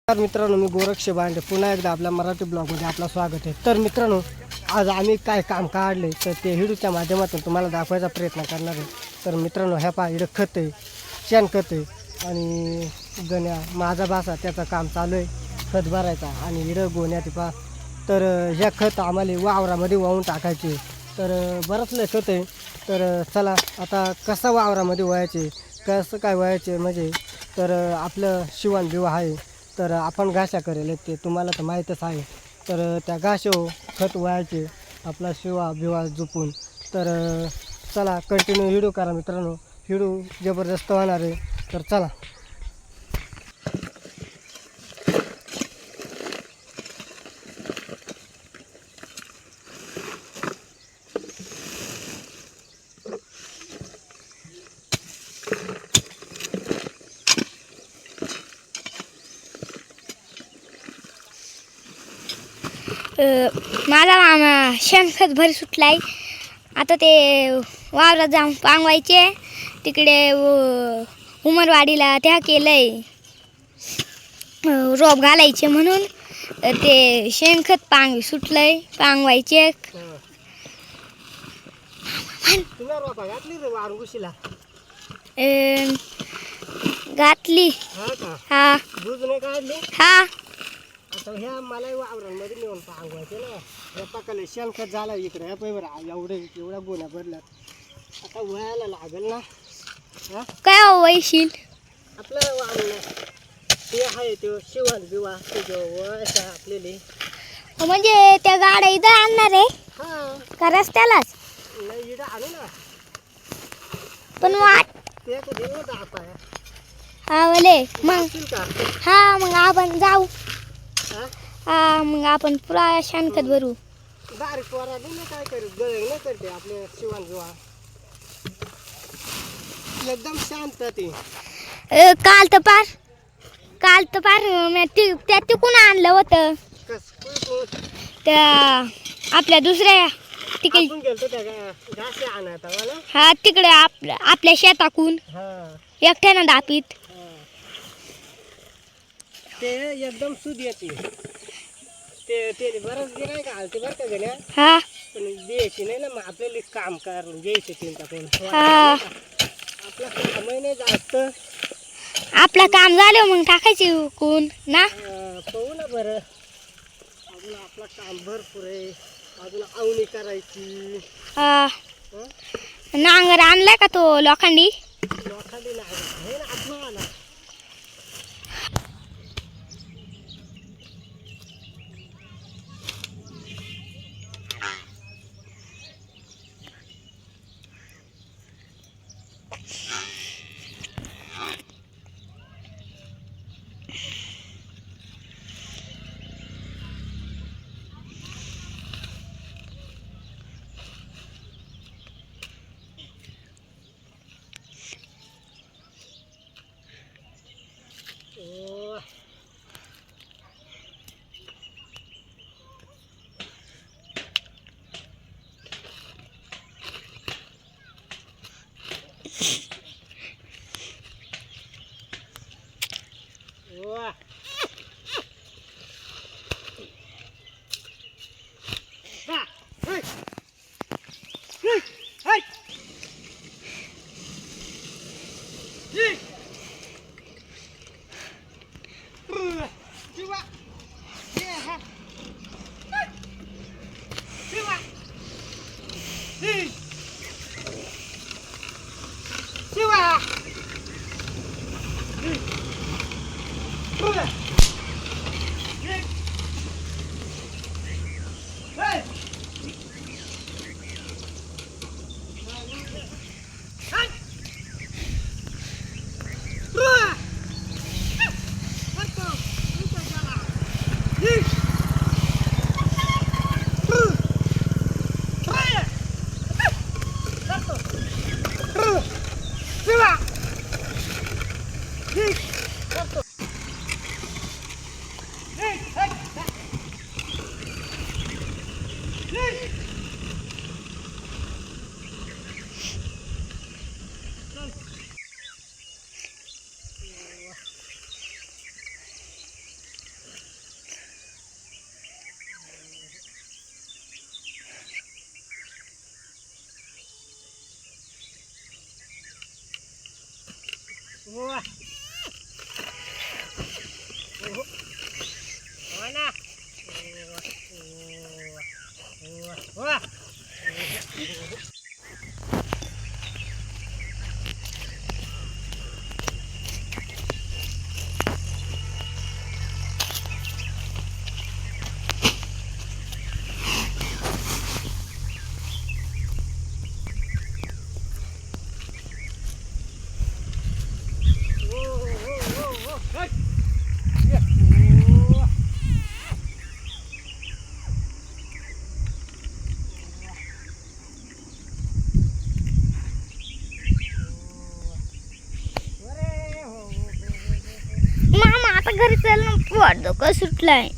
तर मित्रांनो, मी गोरक्ष बांडे पुन्हा एकदा आपल्या मराठी ब्लॉगमध्ये आपलं स्वागत आहे। तर मित्रांनो, आज आम्ही काय काम काढले तर ते व्हिडिओच्या माध्यमातून तुम्हाला दाखवायचा प्रयत्न करणार आहे। तर मित्रांनो, ह्या पहा, इकडं खत आहे, शेणखत आहे आणि गण्या माझा भासा त्याचं काम चालू आहे, खत भरायचा। आणि इकडं गोण्यात पहा, तर ह्या खत आम्हाला वावरामध्ये वाहून टाकायचे। तर बरंच लय खत आहे। तर चला आता कसा वावरामध्ये व्हायचे, कसं काय व्हायचे म्हणजे, तर आपलं शिवण विवाह आहे, तर आपण घाशा करेल ते तुम्हाला तर माहीतच आहे। तर त्या घाशो खत व्हायचे आपला शिवा बिवा झोपून। तर चला कंटिन्यू व्हिडिओ करा मित्रांनो, व्हिडिओ जबरदस्त होणार आहे। तर चला। माझा मामा शेणखत भरी सुटलाय। आता ते वावरात जाऊन पांगवायचे, तिकडे उमरवाडीला त्या केलंय रोप घालायचे म्हणून ते शेणखत सुटलंय पांगवायचे। घातली हा हा। आता ह्या मला वावरांमध्ये नेऊन पांगवायचे ना, या पाकाले शेणखत झालं इकडे, ह्या पैवर एवढ्या गोण्या भरल्यात। आता वयाला लागेल ना, हा काय वैशील आपलं वावलं ते आहे ते शिवण बिवा वयाचा आपलेले। म्हणजे त्या गाड्या इथं आणणार आहे हा का रस्त्यालाच? नाही, इकडं आणू ना, पण वाट ते तर देऊ ना आपण। हा बोले मग का हा, मग आपण जाऊ। हा हा, मग आपण पुरा शेणखत भरू। बारीक पोरा नाही काय करू, गळ नाही करते आपले शिवण बिवा, एकदम शांत ते। काल तर पार मी त्या तिकून आणलं होतं, त्या आपल्या दुसऱ्या तिकडे गेलतो त्या घासे आणायचा मला। हा, तिकडे आपल्या शेताकून एकट्यानं दापीत ते एकदम सुध येते ते बरंच गिराय का आलते बरं का गण्या, हा पण द्यायची नाही ना, मग आपल्याला काम करून घ्यायचे त्यांचा कोण हा। आपलं कामही नाही जास्त, आपलं काम झालं मग टाकायचे कोण ना। पाहू ना बरं, अजून आपलं काम भरपूर आहे, अजून आवणी करायची। नांगर आणलाय का तो लोखंडी? लोखंडी नांगर आहे ना आपला। वा. हो ना. वा. मामा आता घरी चल ना, पोट डोकं सुटलाय.